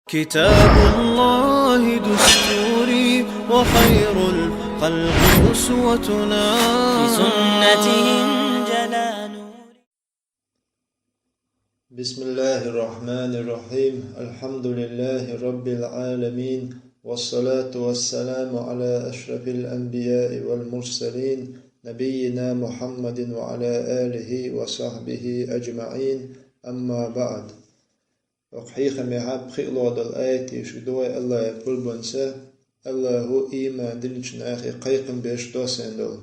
كتاب الله دستوري وخير الخلق أسوتنا بسنته انجلى نوري. بسم الله الرحمن الرحيم. الحمد لله رب العالمين، والصلاة والسلام على أشرف الأنبياء والمرسلين نبينا محمد وعلى آله وصحبه أجمعين. أما بعد، وحقيقة محب خلود الآية شدوى الله يقول بنسى الله إيمان دلشن أخي قيقن بيش دوسين دول.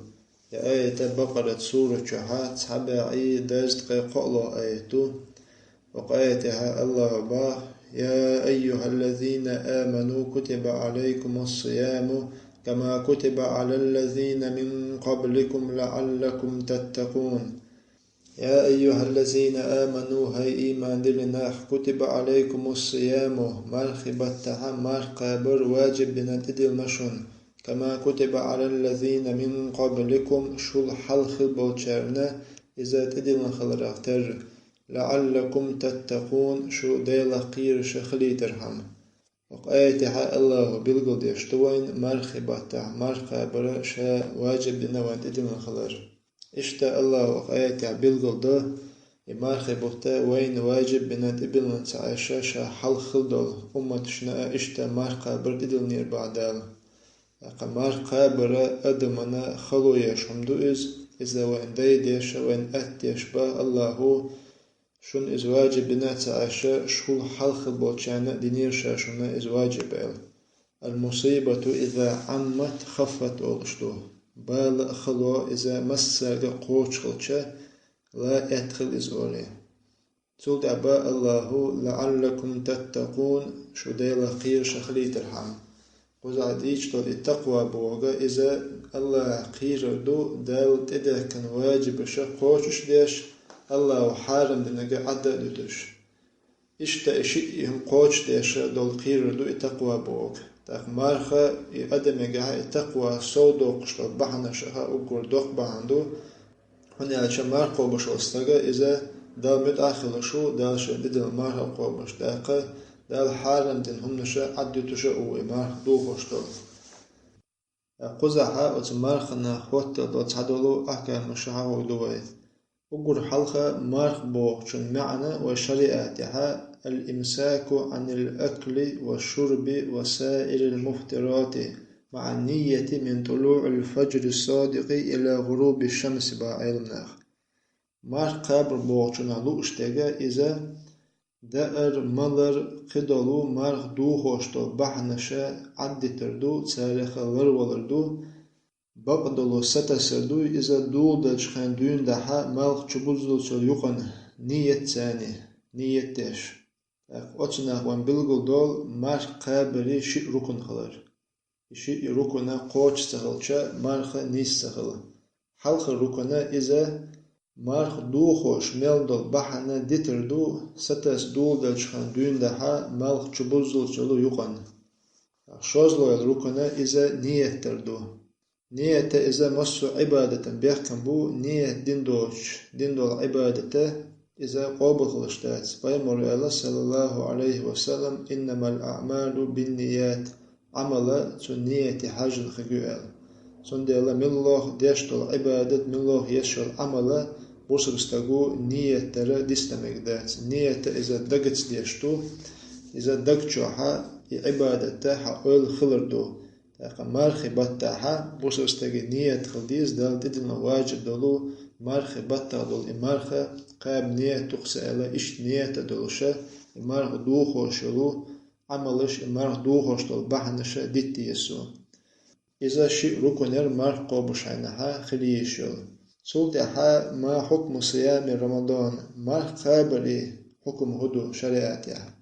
يا آية بقرة سورة شحات سبعي دازت قيقلو آيتو وقايتها الله باه يا أيها الذين آمنوا كتب عليكم الصيام كما كتب على الذين من قبلكم لعلكم تتقون. يا أيها الذين آمنوا هاي إيمان دلناح كتب عليكم الصيام مرخبتها مرقابر واجب بنتدل مشون كما كتب على الذين من قبلكم شل حلخ بوچرنا إذا تدل خلرختر لعلكم تتقون شو ديلا قير شخلي ترحم. وقايتها الله بالقل يشتوين مرخبتها مرقابر شا واجب بنوان تدل خلر اشتا الله وقايتها بالقل ده مرخبته وين واجب بنت ابن سعيشة شا حلخ دول أمتشنا اشتا مرقابر تدل نير بعدال مرقابر أدمنا خلو يشمدو إذا وين ديش وين أتيش با الله شون إزواج بنات عشاء شول حلخ بوچانا دينير شاشونا إزواج بيل. المصيبة إذا عمت خفت أولشتو بال خلو إذا مساق قوش خلشة لا أدخل إزولي تولد أبا الله لعلكم تتقون شو ديل خير شخلي ترحم وزاد إيجتو التقوى بوغا إذا الله خير دو دال تده كان واجب شخوش ديش الله حارم دنجا عدا دوتش إشتا إشيهم قوش ديش دول خير دو التقوى بوغ تاق مارخا أدم يجها التقوى سودو قشتو بحنا شها أقول دوق بحندو هنا عشان مارخو بش أستغا إذا دال متأخر شو دال شو بدل مارخو قوبش داقا دال حارم دن هم نشا عدو تشا أوي مارخ دو قشتو قزحا وتمارخنا خوت دو تعدلو أحكام مشاها ودويت أقول حلقة مارخ بوغشن معنى وشريعتها الإمساك عن الأكل والشرب وسائر المفطرات مع النية من طلوع الفجر الصادق إلى غروب الشمس بعلمنا. مارخ قابر بوغشن لوشتغا إذا دائر ملر قدلو مارخ دو خوشتو بحنشا عدتردو تاريخ لرولردو بقدلو ستسردو إذا دول دلشخان دوين دحا مالخ چبوزدل سل يقن نية تاني نية تاش أتناق وان بلغل دول مارخ قابري شيء ركن خلر شيء ركنا قوش سخلشا مارخ نيس سخل حلق ركنا إذا مارخ دوخوش ميلدل بحنا ديتردو ستس دول دلشخان دوين دحا مالخ چبوزدل سل يقن شوزلو الركنا إذا نية تردو نية إذا مصر عبادة بيحكم بو نية دين دول عبادة إذا قابل خلشتات فيمر الله صلى الله عليه وسلم إنما الأعمال بالنيات عملا نية حج الخجوال سند الله من الله ديشتل عبادة من الله يشل عملا بوسرستغو نية ترى ديستمجدات نية إذا دقت ديشتو إذا دقتشوها عبادة حقول خلردو مارخي بطاها بوسرستغي نية خلديز دال تدنا واجب دولو مارخي بطا دول إمارخة قاب نية تقسألا إش نية دولشة إمارخ دوخو شلو عملش إمارخ دوخوش دول بحنشة ديتي يسو إذا شيء ركنر مارخ قوبشينها خليشل سلطها ما حكم صيام رمضان مارخ قابري حكم هدو شريعتها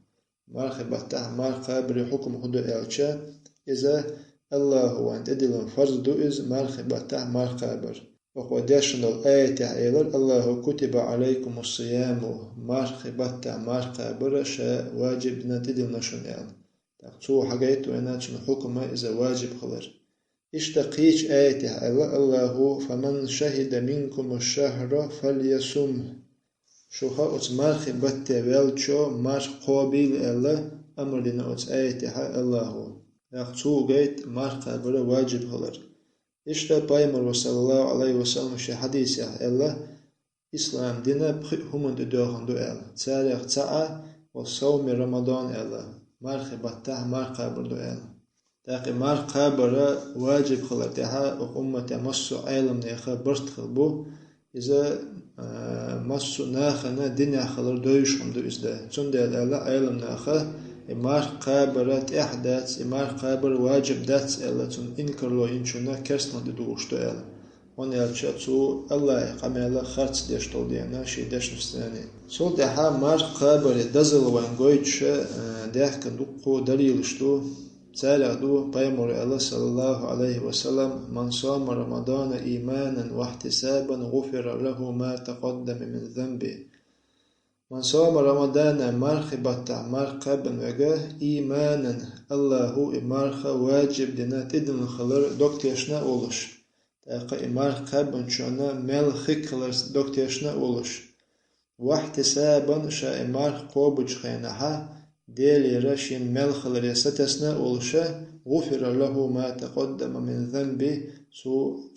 مارخي بطاها مارخ قابري حكم هدو إلشة إذا الله وانت دلن فرض دو إز مارخ بطاح مارخ قابر وقو داشن الآية عيلر الله كتب عليكم الصيام مارخ بطاح مارخ قابر شا واجب نتدل نشن يعني تقصو حقيتو اناتشن حكمة إذا واجب خلر اشتقيش آية عيلر الله فمن شهد منكم الشهر فليصم شوها أتمارخ بطاح والشو مارخ قابل الله أمر دينا أوت آيتها الله يقصو قيت مار قابر واجب خلر إشتا بايمر صلى الله عليه وسلم شي حديثة الله إسلام دينا بخي همون دوغن دو إل تاريخ تاعة وصوم رمضان الله مار خبتاه مار قابر دو إل تاقي مار قابر واجب خلر تها وأمة مصو عالم نيخا برت خلبو إذا مصو ناخنا دنيا خلر دويش خمدو إزده چون ديال الله عالم ناخا إمار قابرات إحداث إمار قابر واجب دات إلا تون إنكر لو إنشونا كرسنا دوشتو إلا وان يالشاتو الله يقام الله خارج ديشتو دينا شي ديش نفساني سول ديها مار قابر دزل وان قويتش ديح كندوقو دليلشتو سالعدو بيمر الله صلى الله عليه وسلم من صام رمضان إيمانا واحتسابا غفر له ما تقدم من ذنبه من صام رمضان مرخبة مرقبا وجه إيمانا الله مرخ واجب دنا تدن خلر دكتشنا أولش تاقا مرقبا شنا ملخ خلر دكتشنا أولش واحتسابا شا مرخ قوبج خينها ديلي رشين ملخلر يستسنا أولش غفر له ما تقدم من ذنبه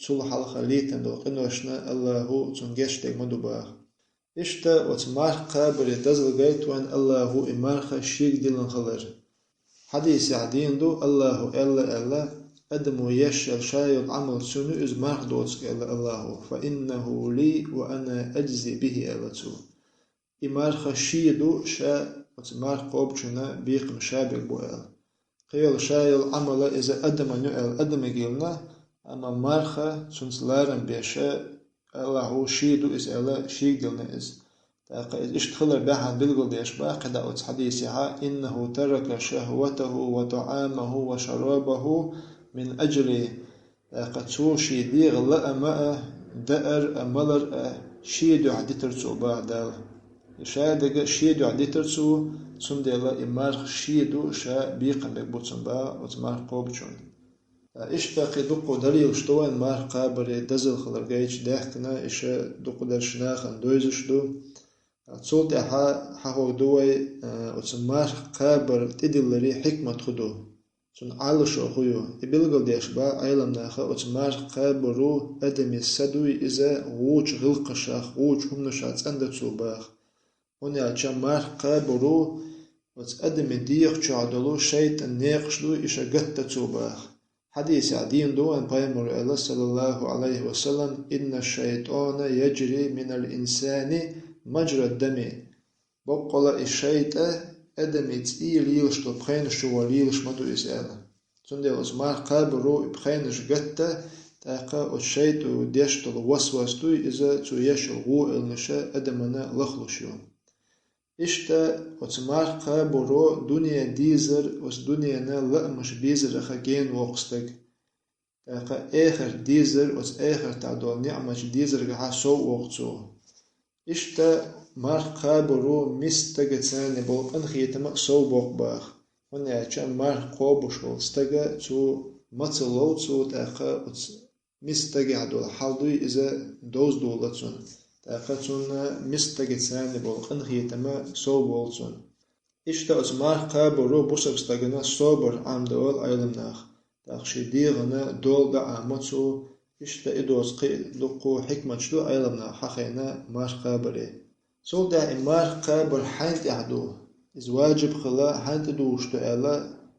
صلح الخليتن دوقنوشنا الله تنجشتك مدباخ إشتا وتمار قابر يتزل قيت وان الله إمارخ الشيك دلن خلر حديث عدين دو الله إلا أدمو يشل شاي العمل سنو إز مارخ دوتك إلا الله فإنه لي وأنا أجزي به إلا تو إمارخ الشيدو شا وتمار قوبشنا بيقم شابك بو إلا قيل شاي العمل إذا أدم نؤل أدم قيلنا أما مارخ سنسلارن بيشا الله شيدو إز الله شيك دلنا إز تاقا إز إشتخلر بيحان بلغل ديش باقي دعوت حديثها إنه ترك شهوته وطعامه وشرابه من أجل تاقا توشي ديغ لأما دأر أملر شيدو عدترتو بعدال شادق شيدو عدترتو سندي الله إمارخ شيدو شا بيقن بيقبوتن با وتمارخ قوبچون إشتاقي دقو دليل شتوان مار قابر دزل خلر جايش داحكنا إش دقو درشناخن دويزشدو تصولت حاهو دوي وتمار قابر تدلري حكمة خدو تون عالشو خويو إبلغل ديش با عيلم ناخا وتمار قابرو أدمي السدوي إذا غوش غلقشاخ غوش همنشات أندتسو باخ هنا مار قابرو وتأدمي ديخ شعدلو شيطان نيقشدو إشا قتتسو باخ حديث عدين دوان بيمر الله صلى الله عليه وسلم إن الشيطان يجري من الإنسان مجرى الدم بقول الشيطان أدمي تئيل يلشتو بخينش وليلش مدو إسأله تندي أزمار قابرو بخينش قتا تاقا الشيطان ديشتو وسوستو إذا تو يشغو النشاء أدمنا لخلشو إشتا وتمار قابرو دنيا ديزر وس دنيا نا لأمش بيزر خاكين وقستك تاقا آخر ديزر وس آخر تعدول نعمش ديزر غا سو وقتو إشتا مار قابرو مستغا تاني بولق أنخيتما سو بوق باخ هنا چا مار قوبش ولستغا تو مطلو تو تاقا مستغا عدول حالدوي إذا دوز دولتون تاقتون مستغتساني بولقن خيتما صوبولتون إشتا أزمار قابرو بوسبستغنا صوبر عمدول أيلمناخ تاقشي ديغنا دول دا عامتو إشتا إدوز قي لقو حكمتشدو أيلمناخ حقينا مار قابري سول دا إمار قابر حانت إعدو إز واجب خلا حانت دوشتو إلا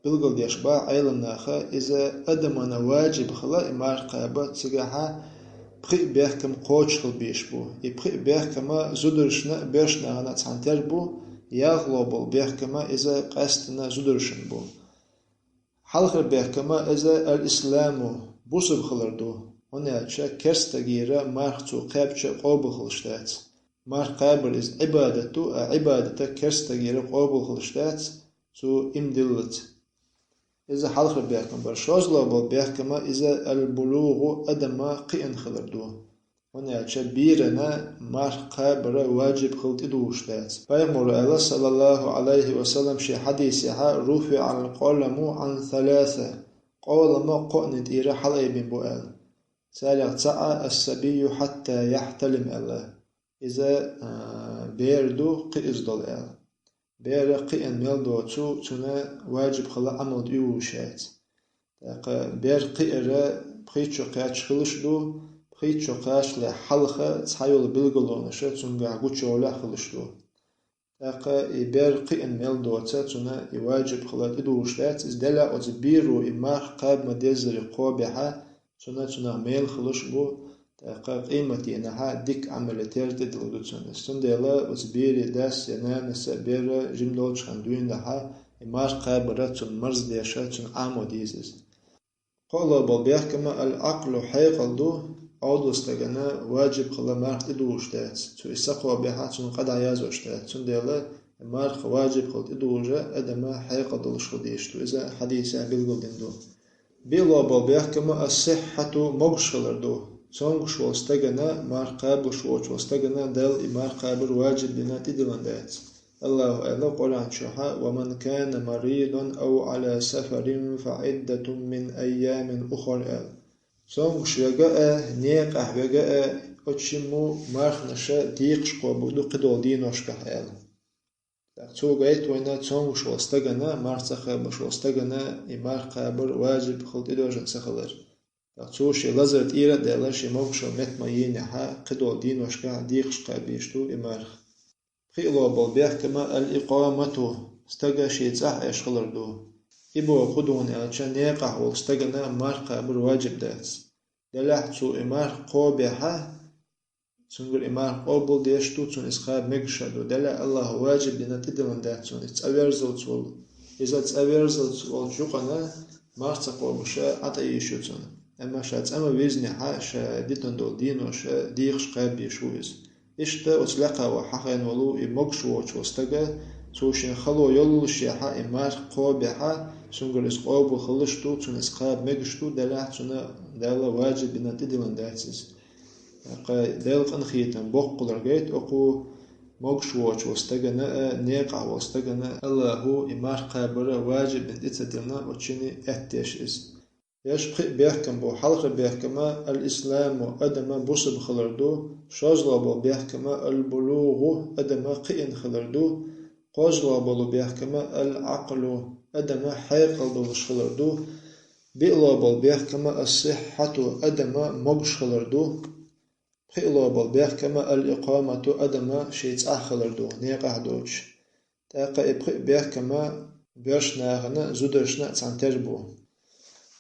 بلغل ديشبا أيلمناخا إذا أدمنا واجب خلا إمار قابر تسيقاها بخي بيحكم قوشل بيشبو يبخي بيحكما زودرشنا بيشنا غنا تسانتر بو يغلوبل بيحكما إذا قاستنا زودرشن بو حلقر بيحكما إذا الإسلام بوسب خلردو هنا تشا كرستغيرا مارختو قابچا قوبل خلشتات مار قابل إز عبادتو عبادتا كرستغيرا قوبل خلشتات تو إمدلت إذا حلقر بيحكم برشوزلا بل بيحكما إذا البلوغ أدما قئن خلردو هنا بيرنا مار قابر واجب خلط دوشتات فيمر الله صلى الله عليه وسلم شي حديثها رفع القلم عن ثلاثة قولما قؤنت إيرا حليبين بؤال سالع تعا السبي حتى يحتلم الله إذا بيردو قئز دول بير قئن ملدوتو تنا واجب خلا عمل يوشات بير قئرة بخيتشو قاش خلشدو بخيتشو قاش لحلخة تحيول بلغلونشة تنقع قوتشو لا خلشدو بير قئن ملدوتا تنا واجب خلا يدوشات ازدلا وزبيرو إماخ قاب مدزر قوبها تنا ميل خلشبو قيمتي إنها ديك عملتير تدلودتون استندلا وزبيري داس ينام سبير جملوش خندوين لها إمار قابرتون مرز ديشاتون عامو ديزز قولا بالبيحكما العقل حيقلدو عودو استغنى واجب خلا مارك تدوش دات تو إساقوا بيحاتون قد عيازوش دات استندلا مارك واجب خلا تدوجا أدما حيقلدو لشخديشتو إذا حديثة بالقلدندو بيلا بالبيحكما الصحة مغشغلردو صنغ شو استغنى مار قابل شو استغنى دل إمار قابل واجب بنا تدلن دات الله أعلم قرآن شوحا ومن كان مريضا أو على سفر فعدة من أيام أخرى صنغ شوغاء نيق أحوغاء أتشمو مارخنشا ديقش قوبودو قدول دينوش كحيال توغيت وينا صنغ شو استغنى مار قابل شو استغنى إمار قابل واجب خلط إدوجن سخلر توشي لازرت إيرا دالشي موشو متميين ها قدو دين وشكا ديقش قابيشتو إمارخ خيلو بالبيحكما الإقامة استغا شيتسح إشغلردو إبو قدون ألشان نيقح والستغنا مارقا برواجب داتس دلحتو إمارخ قوبيحا سنقول إمارخ قوبل ديشتو تون إسخاب مقشدو دلا الله واجب دينا تدلن داتون إتأويرزل تول إذا تأويرزل تول شوقنا مارتا قوبشا عطايشو تون أما شات أما ويزني حاشا ديتن دول دينو شا ديخش قابي شويز إشتا أتلقى وحقين ولو إمقشو وشوستقى توشين خلو يلو شيحا إمار قوبيحا سنقل إسقوب وخلشتو تون إسقاب مقشتو دلاح تونا دالا واجب إنا تدلن داتس دالق أنخيتن بوق قيت أقو مقشو وشوستقى نيقع وستقى الله هو إمار قابر واجب إن تتدلنا وشيني أهتيش إز يشقي بيحكم بو حلق بيحكما الإسلام أدما بوصب خلردو شازلا بو بيحكما البلوغ أدما قئن خلردو قازلا بو بيحكما العقل أدما حيقل دولش خلردو بيلا بو بيحكما الصحة أدما مغش خلردو بيلا بو بيحكما الإقامة أدما شيتس خلردو نيقح دوش تاقا بيحكما بيرشناغنا زودرشنا تانتربو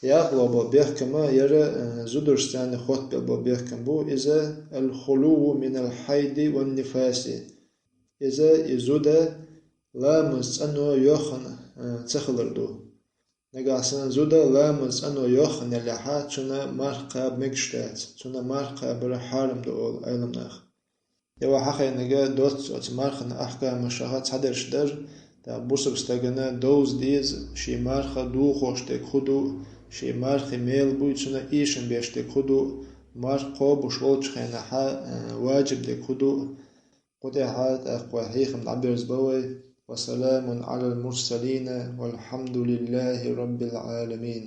ياغلو بيحكما يرى زودرستان خط بيحكم إذا الخلو من الحيض والنفاس إذا يزودا لامس أنو يوخن تخلردو نقاسن زودا لامس أنو يوخن لحا تنا مرقا مقشتات تنا مرقا برحارم دول علمناخ يوا حقا نقا دوت مرقا أحكام شهات حدرشدر دا بوسب استغنا دوز ديز شي مرقا دو خوشتك خودو شي مارخ ميل بويتسنا إيشن بيشتك خدو مارقو بشولش خينا حا واجب دك خدو قدي حات أقوى حيخم العبرز بوي وسلام على المرسلين والحمد لله رب العالمين.